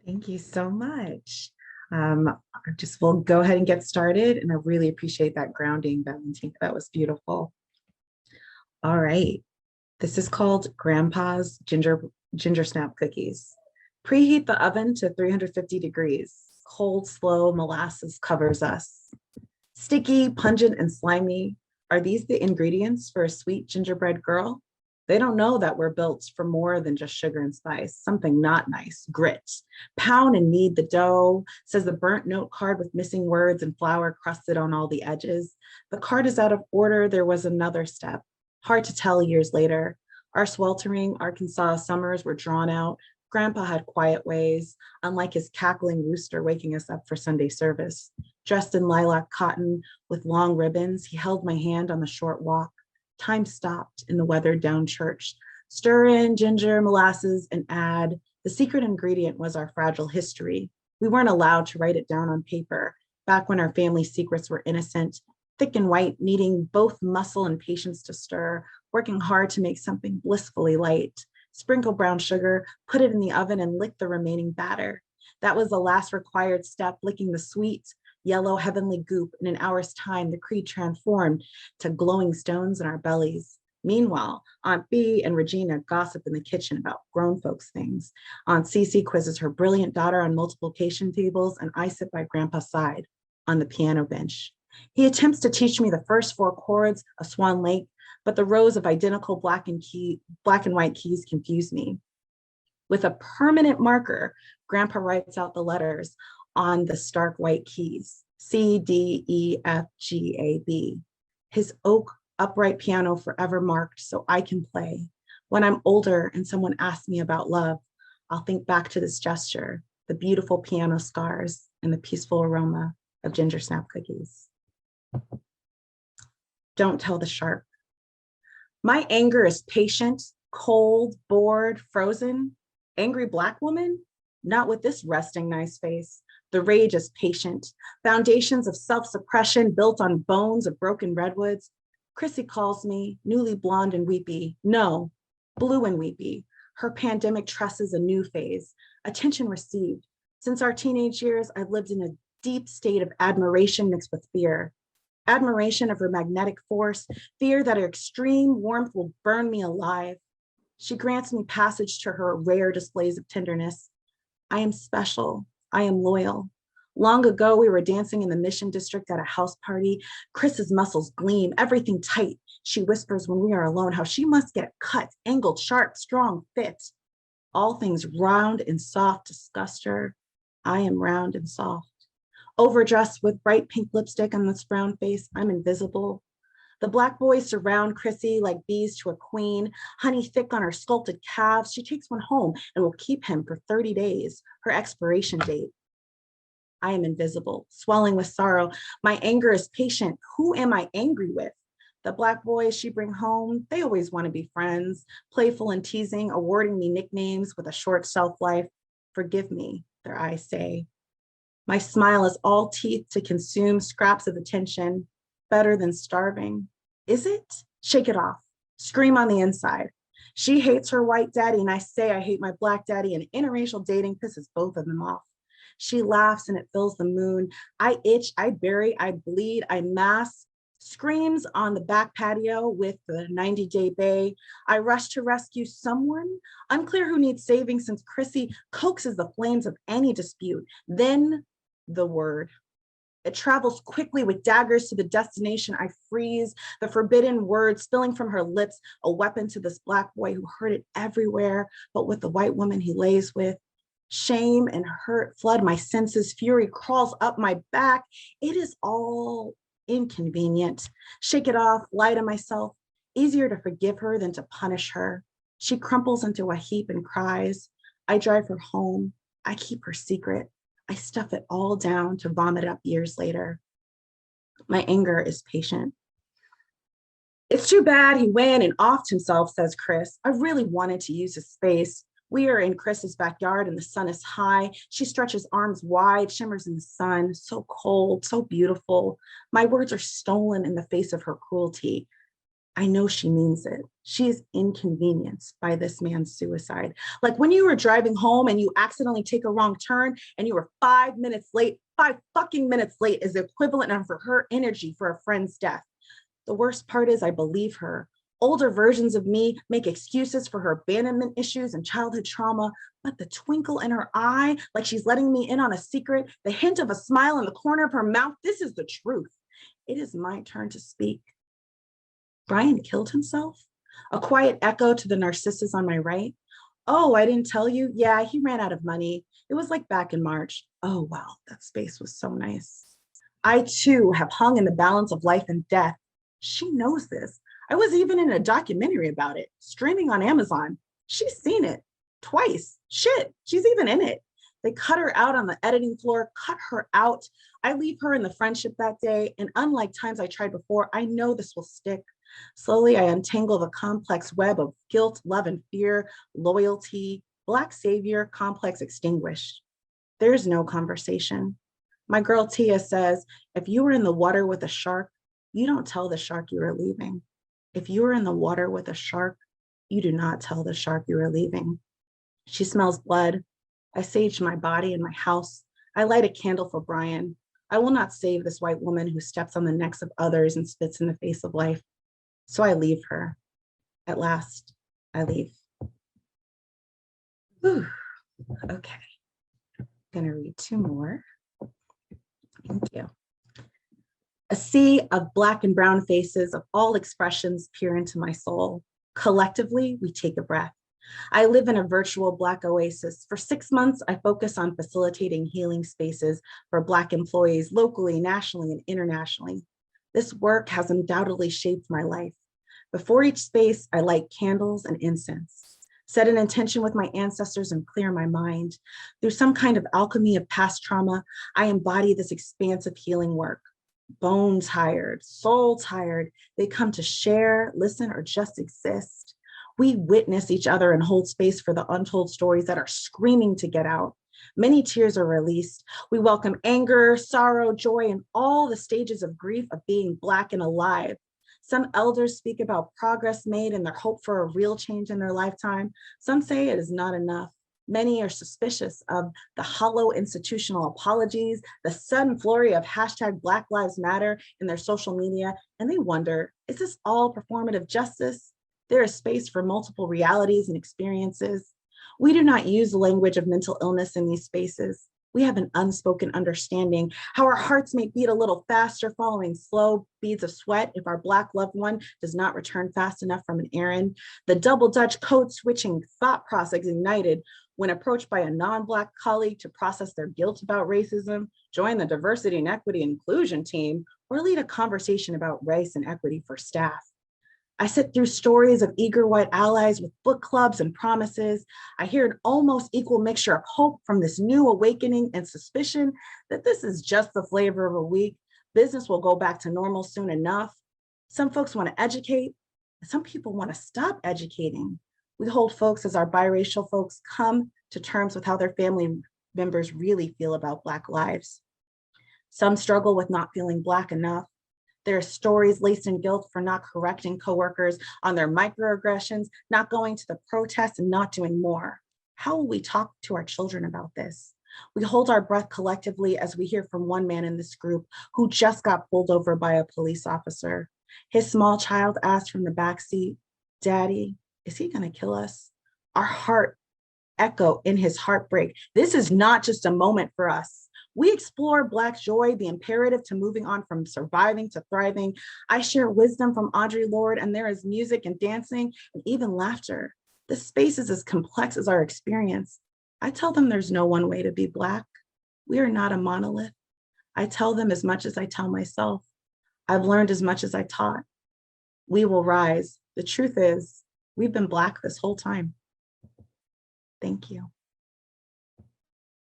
Thank you so much. I just will go ahead and get started, and I really appreciate that grounding, Valentina. That was beautiful. All right. This is called Grandpa's Ginger Snap Cookies. Preheat the oven to 350 degrees. Cold, slow molasses covers us. Sticky, pungent, and slimy. Are these the ingredients for a sweet gingerbread girl? They don't know that we're built for more than just sugar and spice, something not nice, grit. Pound and knead the dough, says the burnt note card with missing words and flour crusted on all the edges. The card is out of order. There was another step. Hard to tell years later. Our sweltering Arkansas summers were drawn out. Grandpa had quiet ways, unlike his cackling rooster waking us up for Sunday service. Dressed in lilac cotton with long ribbons, he held my hand on the short walk. Time stopped in the weathered down church. Stir in ginger, molasses, and add. The secret ingredient was our fragile history. We weren't allowed to write it down on paper, back when our family secrets were innocent, thick and white, needing both muscle and patience to stir, working hard to make something blissfully light. Sprinkle brown sugar, put it in the oven, and lick the remaining batter. That was the last required step, licking the sweet, yellow heavenly goop. In an hour's time, the creed transformed to glowing stones in our bellies. Meanwhile, Aunt B and Regina gossip in the kitchen about grown folks' things. Aunt Cece quizzes her brilliant daughter on multiplication tables, and I sit by Grandpa's side on the piano bench. He attempts to teach me the first four chords of Swan Lake, but the rows of identical black and white keys confuse me. With a permanent marker, Grandpa writes out the letters on the stark white keys, C, D, E, F, G, A, B. His oak upright piano forever marked so I can play. When I'm older and someone asks me about love, I'll think back to this gesture, the beautiful piano scars and the peaceful aroma of ginger snap cookies. Don't tell the shark. My anger is patient, cold, bored, frozen. Angry Black woman? Not with this resting nice face. The rage is patient. Foundations of self-suppression built on bones of broken redwoods. Chrissy calls me, newly blonde and weepy. No, blue and weepy. Her pandemic tresses a new phase. Attention received. Since our teenage years, I've lived in a deep state of admiration mixed with fear. Admiration of her magnetic force, fear that her extreme warmth will burn me alive. She grants me passage to her rare displays of tenderness. I am special. I am loyal. Long ago, we were dancing in the Mission District at a house party. Chris's muscles gleam, everything tight. She whispers when we are alone how she must get cut, angled, sharp, strong, fit. All things round and soft disgust her. I am round and soft. Overdressed with bright pink lipstick on this brown face, I'm invisible. The Black boys surround Chrissy like bees to a queen, honey thick on her sculpted calves. She takes one home and will keep him for 30 days, her expiration date. I am invisible, swelling with sorrow. My anger is patient. Who am I angry with? The Black boys she bring home, they always want to be friends, playful and teasing, awarding me nicknames with a short shelf life. Forgive me, their eyes say. My smile is all teeth to consume scraps of attention, better than starving. Is it? Shake it off, scream on the inside. She hates her white daddy and I say I hate my Black daddy, and interracial dating pisses both of them off. She laughs and it fills the moon. I itch, I bury, I bleed, I mask, screams on the back patio with the 90-day bay. I rush to rescue someone, unclear who needs saving since Chrissy coaxes the flames of any dispute. Then the word. It travels quickly with daggers to the destination. I freeze, the forbidden word spilling from her lips, a weapon to this Black boy who heard it everywhere, but with the white woman he lays with. Shame and hurt flood my senses. Fury crawls up my back. It is all inconvenient. Shake it off, lie to myself. Easier to forgive her than to punish her. She crumples into a heap and cries. I drive her home. I keep her secret. I stuff it all down to vomit up years later. My anger is patient. It's too bad he went and offed himself, says Chris. I really wanted to use his space. We are in Chris's backyard and the sun is high. She stretches arms wide, shimmers in the sun, so cold, so beautiful. My words are stolen in the face of her cruelty. I know she means it. She is inconvenienced by this man's suicide. Like when you were driving home and you accidentally take a wrong turn and you were 5 minutes late, 5 fucking minutes late is the equivalent of her energy for a friend's death. The worst part is I believe her. Older versions of me make excuses for her abandonment issues and childhood trauma, but the twinkle in her eye, like she's letting me in on a secret, the hint of a smile in the corner of her mouth, this is the truth. It is my turn to speak. Brian killed himself? A quiet echo to the narcissus on my right. Oh, I didn't tell you? Yeah, he ran out of money. It was like back in March. Oh, wow, that space was so nice. I too have hung in the balance of life and death. She knows this. I was even in a documentary about it, streaming on Amazon. She's seen it twice. Shit, she's even in it. They cut her out on the editing floor, cut her out. I leave her in the friendship that day, and unlike times I tried before, I know this will stick. Slowly, I untangle the complex web of guilt, love, and fear, loyalty, Black savior, complex extinguished. There's no conversation. My girl Tia says, if you were in the water with a shark, you don't tell the shark you are leaving. If you are in the water with a shark, you do not tell the shark you are leaving. She smells blood. I sage my body and my house. I light a candle for Brian. I will not save this white woman who steps on the necks of others and spits in the face of life. So I leave her. At last, I leave. Whew. Okay. I'm gonna read two more. Thank you. A sea of Black and brown faces of all expressions peer into my soul. Collectively, we take a breath. I live in a virtual Black oasis. For 6 months, I focus on facilitating healing spaces for Black employees locally, nationally, and internationally. This work has undoubtedly shaped my life. Before each space, I light candles and incense, set an intention with my ancestors and clear my mind. Through some kind of alchemy of past trauma, I embody this expansive healing work. Bone tired, soul tired, they come to share, listen, or just exist. We witness each other and hold space for the untold stories that are screaming to get out. Many tears are released. We welcome anger, sorrow, joy, and all the stages of grief of being Black and alive. Some elders speak about progress made and their hope for a real change in their lifetime. Some say it is not enough. Many are suspicious of the hollow institutional apologies, the sudden flurry of hashtag Black Lives Matter in their social media, and they wonder, is this all performative justice? There is space for multiple realities and experiences. We do not use the language of mental illness in these spaces. We have an unspoken understanding how our hearts may beat a little faster following slow beads of sweat if our Black loved one does not return fast enough from an errand. The double Dutch code switching thought process ignited when approached by a non-Black colleague to process their guilt about racism, join the diversity and equity inclusion team, or lead a conversation about race and equity for staff. I sit through stories of eager white allies with book clubs and promises. I hear an almost equal mixture of hope from this new awakening and suspicion that this is just the flavor of a week. Business will go back to normal soon enough. Some folks want to educate, and some people want to stop educating. We hold folks as our biracial folks come to terms with how their family members really feel about Black lives. Some struggle with not feeling Black enough. There are stories laced in guilt for not correcting coworkers on their microaggressions, not going to the protests, and not doing more. How will we talk to our children about this? We hold our breath collectively as we hear from one man in this group who just got pulled over by a police officer. His small child asked from the backseat, "Daddy, is he gonna kill us?" Our heart echo in his heartbreak. This is not just a moment for us. We explore Black joy, the imperative to moving on from surviving to thriving. I share wisdom from Audre Lorde, and there is music and dancing and even laughter. The space is as complex as our experience. I tell them there's no one way to be Black. We are not a monolith. I tell them as much as I tell myself. I've learned as much as I taught. We will rise. The truth is, we've been Black this whole time. Thank you.